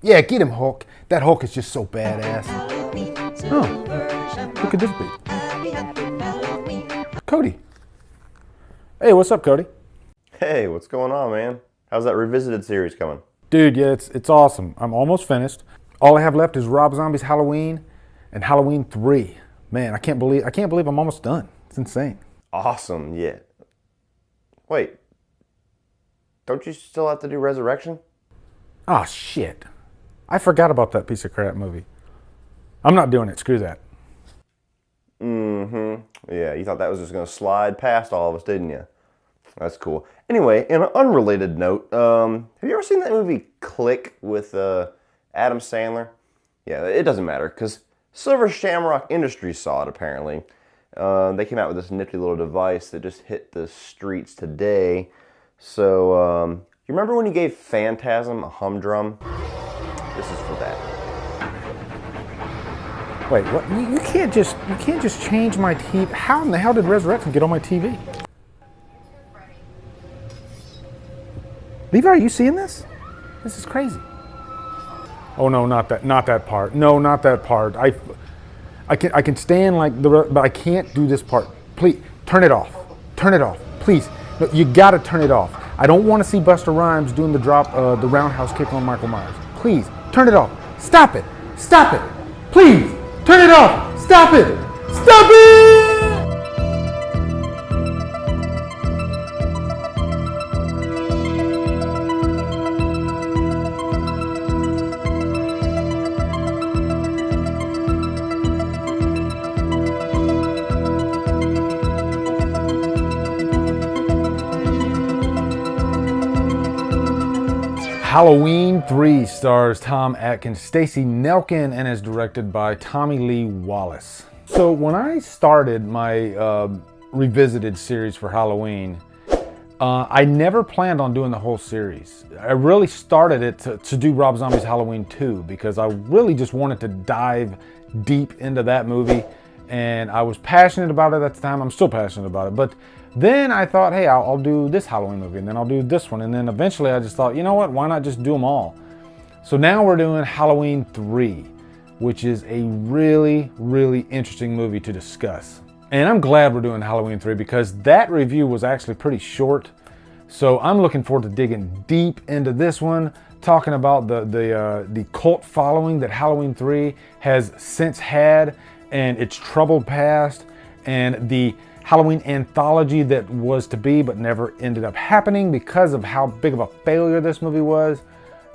Yeah, get him, Hulk. That Hulk is just so badass. Oh, who could this be? Cody. Hey, what's up, Cody? Hey, what's going on, man? How's that Revisited series coming? Dude, yeah, it's awesome. I'm almost finished. All I have left is Rob Zombie's Halloween and Halloween 3. Man, I can't believe I'm almost done. It's insane. Awesome, yeah. Wait, don't you still have to do Resurrection? Oh, shit. I forgot about that piece of crap movie. I'm not doing it. Screw that. Yeah, you thought that was just going to slide past all of us, didn't you? That's cool. Anyway, in an unrelated note, have you ever seen that movie Click with Adam Sandler? Yeah, it doesn't matter, because Silver Shamrock Industries saw it, apparently. They came out with this nifty little device that just hit the streets today. So, you remember when you gave Phantasm a humdrum? This is for that. Wait, what? You can't just change my TV. How in the hell did Resurrection get on my TV? Levi, are you seeing this? This is crazy. Oh no, not that part. No, not that part. I can stand like but I can't do this part. Please turn it off. Turn it off, please. No, you gotta turn it off. I don't want to see Busta Rhymes doing the roundhouse kick on Michael Myers. Please turn it off. Stop it. Stop it. Please turn it off. Stop it. Stop it. Halloween 3 stars Tom Atkins, Stacey Nelkin, and is directed by Tommy Lee Wallace. So when I started my Revisited series for Halloween, I never planned on doing the whole series. I really started it to do Rob Zombie's Halloween 2 because I really just wanted to dive deep into that movie, and I was passionate about it at the time. I'm still passionate about it, but then I thought, hey, I'll do this Halloween movie, and then I'll do this one, and then eventually I just thought, you know what, why not just do them all? So now we're doing Halloween 3, which is a really, really interesting movie to discuss. And I'm glad we're doing Halloween 3 because that review was actually pretty short. So I'm looking forward to digging deep into this one, talking about the cult following that Halloween 3 has since had, and its troubled past, and the Halloween anthology that was to be but never ended up happening because of how big of a failure this movie was.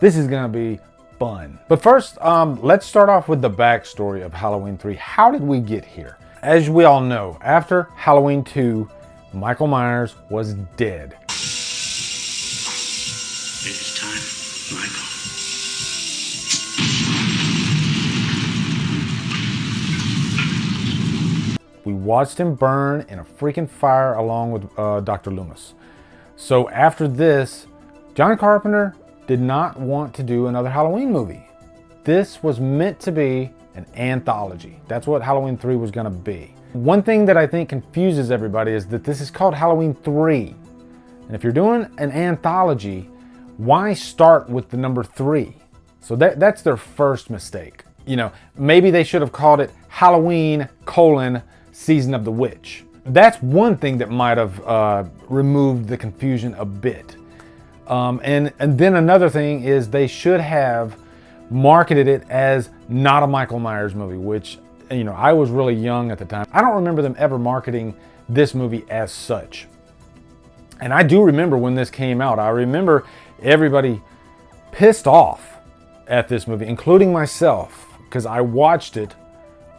This is gonna be fun. But first, let's start off with the backstory of Halloween 3. How did we get here? As we all know, after Halloween 2, Michael Myers was dead. It's time, Michael. We watched him burn in a freaking fire along with Dr. Loomis. So after this, John Carpenter did not want to do another Halloween movie. This was meant to be an anthology. That's what Halloween 3 was gonna be. One thing that I think confuses everybody is that this is called Halloween 3. And if you're doing an anthology, why start with the number 3? So that's their first mistake. You know, maybe they should have called it Halloween: Season of the Witch. That's one thing that might have removed the confusion a bit. And then another thing is they should have marketed it as not a Michael Myers movie, which, you know, I was really young at the time. I don't remember them ever marketing this movie as such. And I do remember when this came out, I remember everybody pissed off at this movie, including myself, because I watched it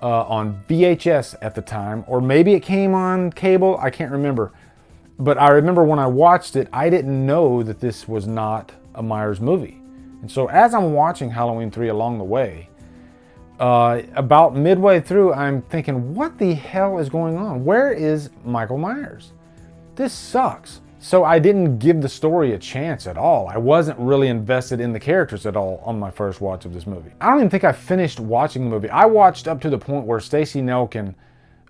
on VHS at the time, or maybe it came on cable, I can't remember. But I remember when I watched it, I didn't know that this was not a Myers movie. And so as I'm watching Halloween 3 along the way, about midway through, I'm thinking, what the hell is going on? Where is Michael Myers? This sucks. So I didn't give the story a chance at all. I wasn't really invested in the characters at all on my first watch of this movie. I don't even think I finished watching the movie. I watched up to the point where Stacey Nelkin,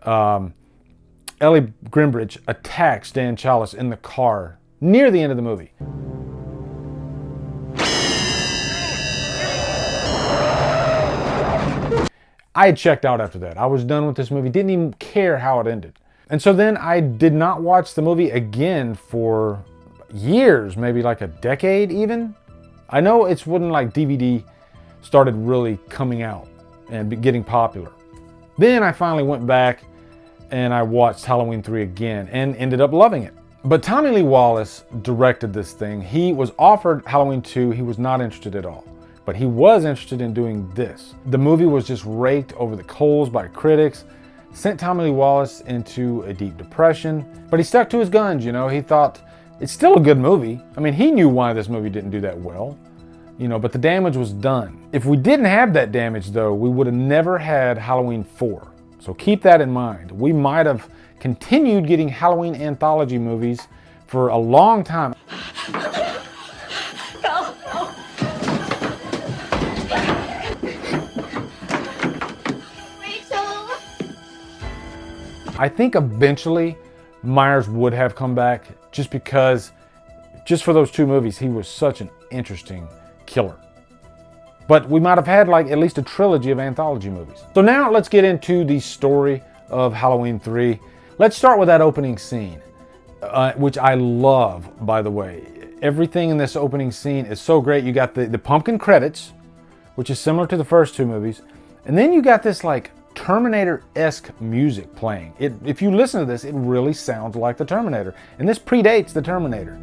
Ellie Grimbridge attacks Dan Chalice in the car near the end of the movie. I had checked out after that. I was done with this movie, didn't even care how it ended. And so then I did not watch the movie again for years, maybe like a decade even. I know it's when like DVD started really coming out and getting popular. Then I finally went back and I watched Halloween 3 again and ended up loving it. But Tommy Lee Wallace directed this thing. He was offered Halloween 2. He was not interested at all. But he was interested in doing this. The movie was just raked over the coals by critics, sent Tommy Lee Wallace into a deep depression. But he stuck to his guns, you know. He thought, it's still a good movie. I mean, he knew why this movie didn't do that well, you know, but the damage was done. If we didn't have that damage, though, we would have never had Halloween 4. So keep that in mind. We might have continued getting Halloween anthology movies for a long time. I think eventually Myers would have come back just because, just for those 2 movies, he was such an interesting killer. But we might have had like at least a trilogy of anthology movies. So now let's get into the story of Halloween 3. Let's start with that opening scene, which I love, by the way. Everything in this opening scene is so great. You got the pumpkin credits, which is similar to the first 2 movies. And then you got this like Terminator-esque music playing. If you listen to this, it really sounds like the Terminator. And this predates the Terminator.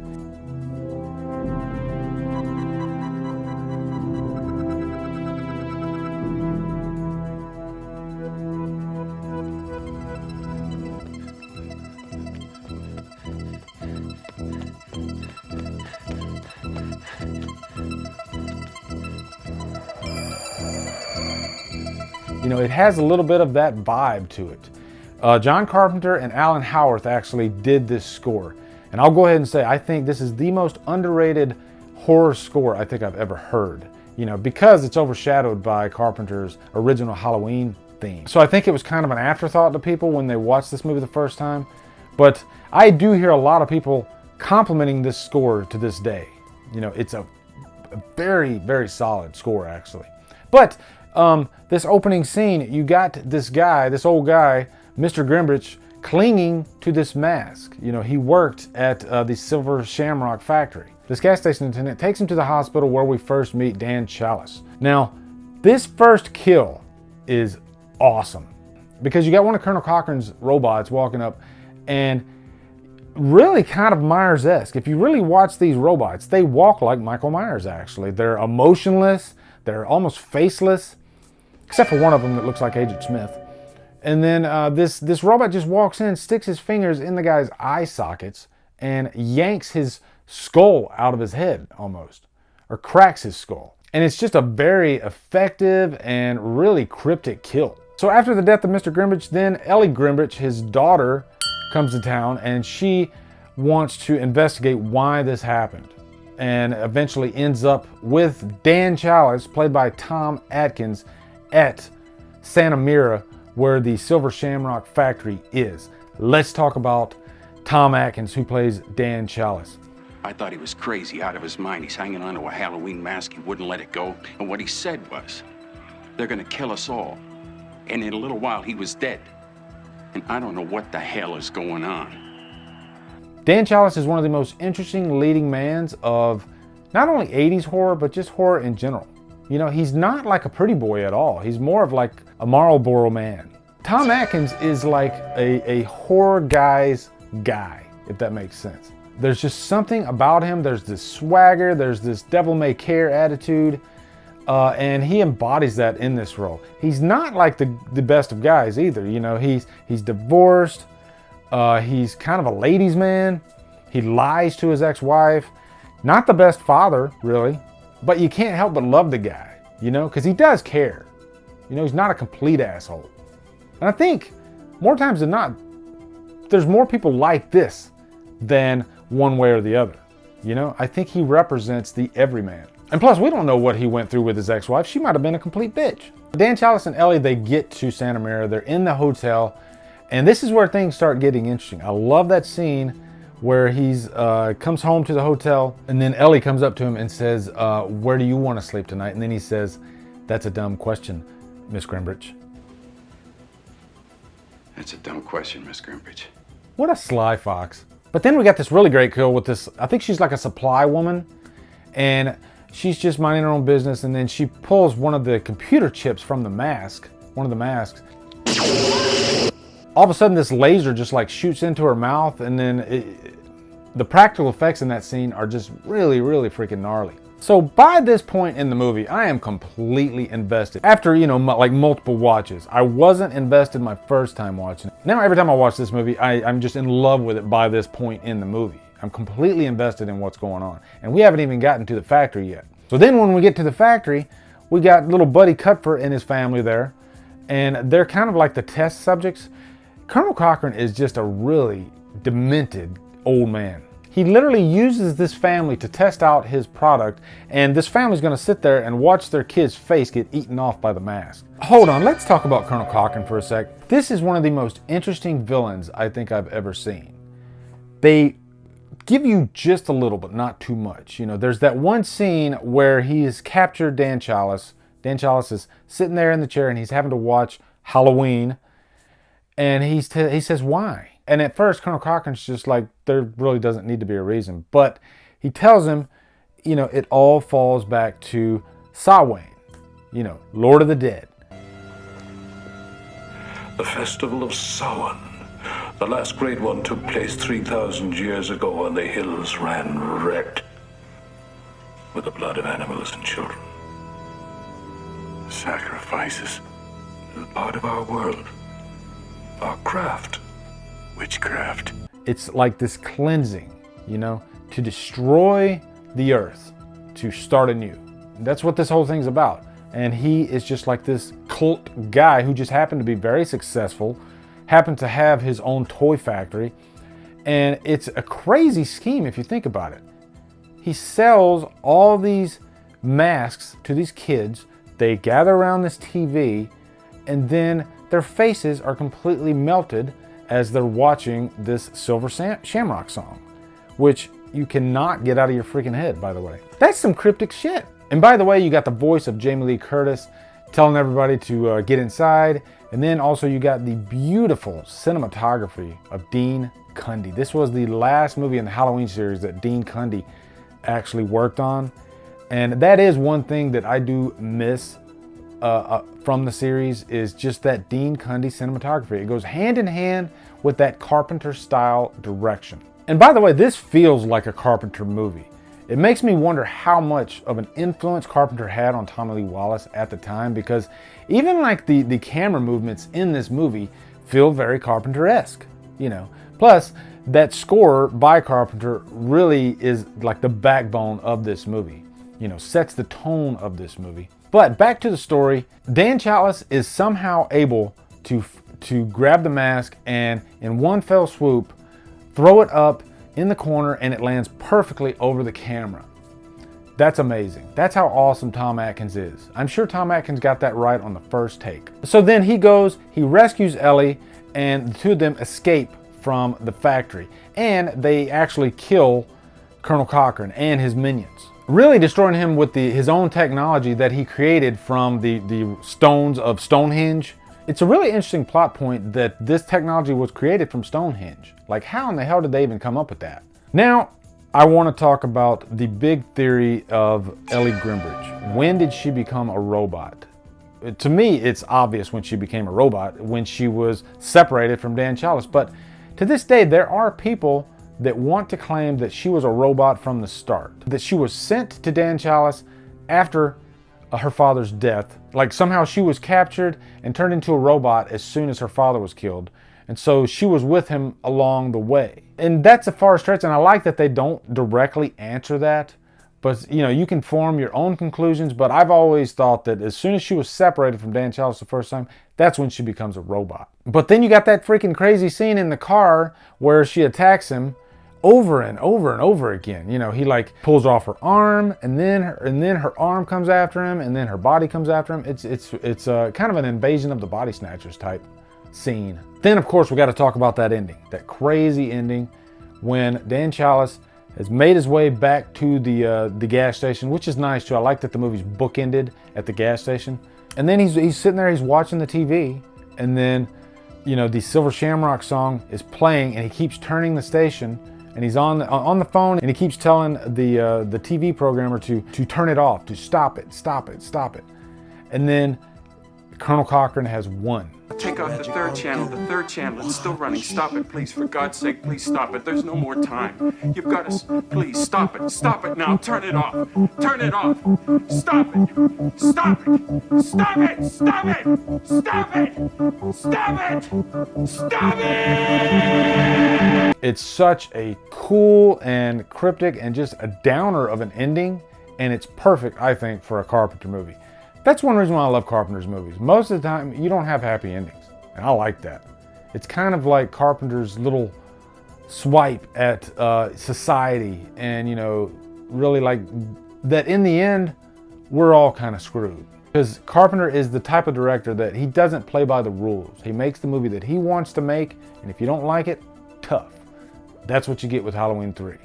You know, it has a little bit of that vibe to it. John Carpenter and Alan Howarth actually did this score. And I'll go ahead and say, I think this is the most underrated horror score I think I've ever heard. You know, because it's overshadowed by Carpenter's original Halloween theme. So I think it was kind of an afterthought to people when they watched this movie the first time. But I do hear a lot of people complimenting this score to this day. You know, it's a very, very solid score actually. But this opening scene, you got this guy, this old guy, Mr. Grimbridge, clinging to this mask. You know, he worked at the Silver Shamrock factory. This gas station attendant takes him to the hospital where we first meet Dan Chalice. Now, this first kill is awesome because you got one of Colonel Cochran's robots walking up and really kind of Myers-esque. If you really watch these robots, they walk like Michael Myers actually. They're emotionless, they're almost faceless, except for one of them that looks like Agent Smith. And then this robot just walks in, sticks his fingers in the guy's eye sockets, and yanks his skull out of his head almost, or cracks his skull. And it's just a very effective and really cryptic kill. So after the death of Mr. Grimbridge, then Ellie Grimbridge, his daughter, comes to town and she wants to investigate why this happened. And eventually ends up with Dan Chalice, played by Tom Atkins, at Santa Mira, where the Silver Shamrock factory is. Let's talk about Tom Atkins, who plays Dan Chalice. I thought he was crazy, out of his mind. He's hanging onto a Halloween mask. He wouldn't let it go. And what he said was, they're gonna kill us all. And in a little while, he was dead. And I don't know what the hell is going on. Dan Chalice is one of the most interesting leading mans of not only 80s horror, but just horror in general. You know, he's not like a pretty boy at all. He's more of like a Marlboro man. Tom Atkins is like a horror guy's guy, if that makes sense. There's just something about him. There's this swagger, there's this devil-may-care attitude, and he embodies that in this role. He's not like the best of guys either. You know, he's divorced, he's kind of a ladies' man. He lies to his ex-wife. Not the best father, really, but you can't help but love the guy, you know, because he does care. You know, he's not a complete asshole. And I think, more times than not, there's more people like this than one way or the other. You know, I think he represents the everyman. And plus, we don't know what he went through with his ex-wife. She might have been a complete bitch. Dan Chalice and Ellie, they get to Santa Mira. They're in the hotel. And this is where things start getting interesting. I love that scene where he's comes home to the hotel, and then Ellie comes up to him and says, where do you want to sleep tonight? And then he says, that's a dumb question, Miss Grimbridge. That's a dumb question, Miss Grimbridge. What a sly fox. But then we got this really great kill with this, I think she's like a supply woman, and she's just minding her own business, and then she pulls one of the computer chips from the mask, one of the masks. All of a sudden this laser just like shoots into her mouth, and then the practical effects in that scene are just really, really freaking gnarly. So by this point in the movie, I am completely invested. After, you know, like multiple watches. I wasn't invested my first time watching it. Now every time I watch this movie, I'm just in love with it by this point in the movie. I'm completely invested in what's going on. And we haven't even gotten to the factory yet. So then when we get to the factory, we got little Buddy Cutford and his family there. And they're kind of like the test subjects. Colonel Cochran is just a really demented old man. He literally uses this family to test out his product, and this family's gonna sit there and watch their kid's face get eaten off by the mask. Hold on, let's talk about Colonel Cochran for a sec. This is one of the most interesting villains I think I've ever seen. They give you just a little, but not too much. You know, there's that one scene where he has captured Dan Chalice. Dan Chalice is sitting there in the chair and he's having to watch Halloween, and he says, why? And at first, Colonel Cochran's just like, there really doesn't need to be a reason. But he tells him, you know, it all falls back to Samhain, you know, Lord of the Dead. The festival of Samhain. The last great one took place 3,000 years ago, and the hills ran red with the blood of animals and children. Sacrifices. They're part of our world, our craft. Witchcraft. It's like this cleansing, you know, to destroy the earth, to start anew. That's what this whole thing's about. And he is just like this cult guy who just happened to be very successful, happened to have his own toy factory. And it's a crazy scheme if you think about it. He sells all these masks to these kids. They gather around this TV, and then their faces are completely melted as they're watching this Silver Shamrock song, which you cannot get out of your freaking head, by the way. That's some cryptic shit. And by the way, you got the voice of Jamie Lee Curtis telling everybody to get inside. And then also you got the beautiful cinematography of Dean Cundey. This was the last movie in the Halloween series that Dean Cundey actually worked on. And that is one thing that I do miss from the series, is just that Dean Cundey cinematography. It goes hand in hand with that Carpenter style direction. And by the way, this feels like a Carpenter movie. It makes me wonder how much of an influence Carpenter had on Tommy Lee Wallace at the time, because even like the camera movements in this movie feel very Carpenter-esque, you know. Plus, that score by Carpenter really is like the backbone of this movie, you know, sets the tone of this movie. But back to the story, Dan Chalice is somehow able to grab the mask and in one fell swoop, throw it up in the corner, and it lands perfectly over the camera. That's amazing. That's how awesome Tom Atkins is. I'm sure Tom Atkins got that right on the first take. So then he goes, he rescues Ellie, and the two of them escape from the factory. And they actually kill Colonel Cochran and his minions, really destroying him with his own technology that he created from the stones of Stonehenge. It's a really interesting plot point that this technology was created from Stonehenge. Like, how in the hell did they even come up with that? Now, I want to talk about the big theory of Ellie Grimbridge. When did she become a robot? To me, it's obvious when she became a robot, when she was separated from Dan Chalice. But to this day, there are people that want to claim that she was a robot from the start, that she was sent to Dan Chalice after her father's death. Like somehow she was captured and turned into a robot as soon as her father was killed. And so she was with him along the way. And that's a far stretch, and I like that they don't directly answer that. But, you know, you can form your own conclusions, but I've always thought that as soon as she was separated from Dan Chalice the first time, that's when she becomes a robot. But then you got that freaking crazy scene in the car where she attacks him over and over and over again. You know, he like pulls off her arm, and then her arm comes after him, and then her body comes after him. It's kind of an Invasion of the Body Snatchers type scene. Then of course we got to talk about that ending, that crazy ending when Dan Chalice has made his way back to the gas station, which is nice too. I like that the movie's bookended at the gas station. And then he's sitting there, he's watching the TV, and then you know, the Silver Shamrock song is playing, and he keeps turning the station, and he's on the phone, and he keeps telling the TV programmer to turn it off, to stop it, stop it, stop it. And then Colonel Cochran has won. Take off the third channel, it's still running. Stop it, please, for God's sake, please stop it. There's no more time. You've got to, please, stop it now, turn it off, stop it, stop it, stop it, stop it, stop it, stop it. It's such a cool and cryptic and just a downer of an ending, and it's perfect, I think, for a Carpenter movie. That's one reason why I love Carpenter's movies. Most of the time, you don't have happy endings, and I like that. It's kind of like Carpenter's little swipe at society, and, you know, really like that in the end, we're all kind of screwed. Because Carpenter is the type of director that he doesn't play by the rules. He makes the movie that he wants to make, and if you don't like it, tough. That's what you get with Halloween 3.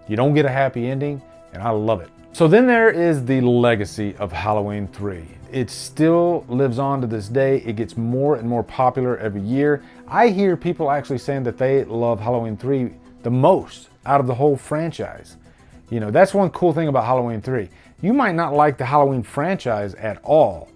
You don't get a happy ending, and I love it. So then there is the legacy of Halloween 3. It still lives on to this day. It gets more and more popular every year. I hear people actually saying that they love Halloween 3 the most out of the whole franchise. You know, that's one cool thing about Halloween 3. You might not like the Halloween franchise at all,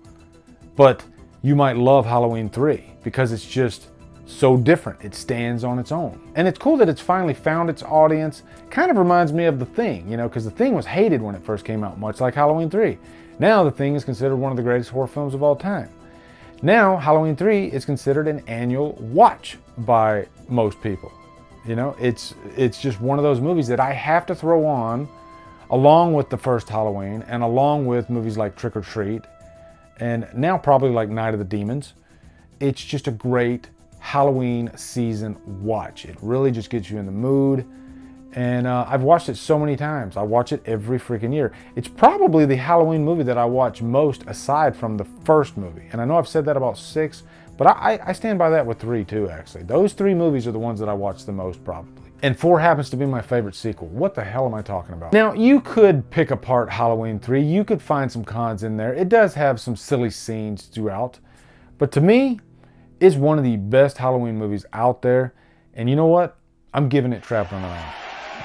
but you might love Halloween 3 because it's just so different. It stands on its own. And it's cool that it's finally found its audience. Kind of reminds me of The Thing, you know, because The Thing was hated when it first came out, much like Halloween 3. Now The Thing is considered one of the greatest horror films of all time. Now Halloween 3 is considered an annual watch by most people. You know, it's just one of those movies that I have to throw on along with the first Halloween and along with movies like Trick or Treat and now probably like Night of the Demons. It's just a great Halloween season watch. It really just gets you in the mood, and I've watched it so many times. I watch it every freaking year. It's probably the Halloween movie that I watch most aside from the first movie, and I know I've said that about 6, but I stand by that with 3 too, actually. Those 3 movies are the ones that I watch the most probably. And 4 happens to be my favorite sequel. What the hell am I talking about? Now, you could pick apart Halloween 3. You could find some cons in there. It does have some silly scenes throughout, but to me, it's one of the best Halloween movies out there. And you know what? I'm giving it Trapped on an Island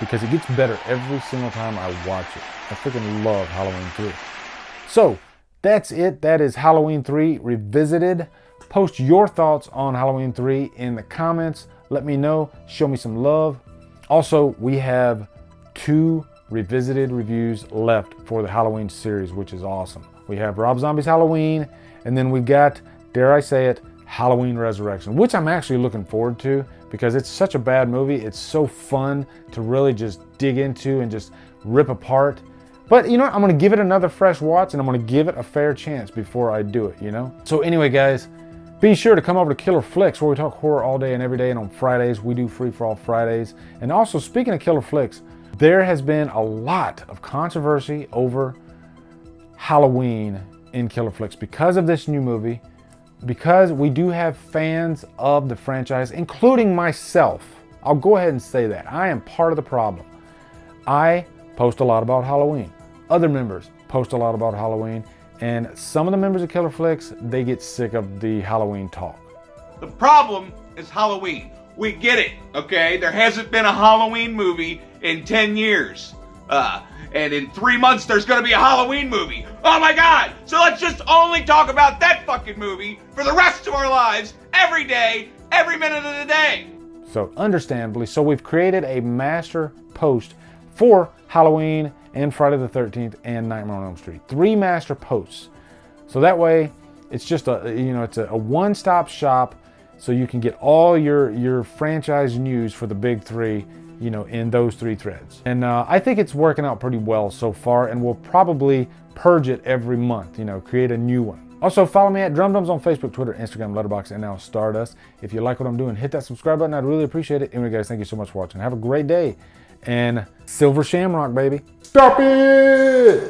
because it gets better every single time I watch it. I freaking love Halloween 3. So that's it. That is Halloween 3 Revisited. Post your thoughts on Halloween 3 in the comments. Let me know. Show me some love. Also, we have 2 revisited reviews left for the Halloween series, which is awesome. We have Rob Zombie's Halloween, and then we got, dare I say it, Halloween Resurrection, which I'm actually looking forward to because it's such a bad movie. It's so fun to really just dig into and just rip apart. But you know what? I'm going to give it another fresh watch, and I'm going to give it a fair chance before I do it, you know? So anyway, guys, be sure to come over to Killer Flicks, where we talk horror all day and every day, and on Fridays we do Free For All Fridays. And also, speaking of Killer Flicks, there has been a lot of controversy over Halloween in Killer Flicks because of this new movie. Because we do have fans of the franchise, including myself. I'll go ahead and say that. I am part of the problem. I post a lot about Halloween. Other members post a lot about Halloween. And some of the members of Killer Flicks, they get sick of the Halloween talk. The problem is Halloween. We get it, okay? There hasn't been a Halloween movie in 10 years. And in 3 months, there's gonna be a Halloween movie. Oh my God! So let's just only talk about that fucking movie for the rest of our lives, every day, every minute of the day. So understandably, so we've created a master post for Halloween and Friday the 13th and Nightmare on Elm Street. 3 master posts. So that way, it's just a, you know, it's a one-stop shop so you can get all your franchise news for the big 3, you know, in those 3 threads. And I think it's working out pretty well so far, and we'll probably purge it every month, you know, create a new one. Also, follow me at Drumdums on Facebook, Twitter, Instagram, Letterboxd, and now Stardust. If you like what I'm doing, hit that subscribe button. I'd really appreciate it. Anyway, guys, thank you so much for watching. Have a great day. And Silver Shamrock, baby. Stop it!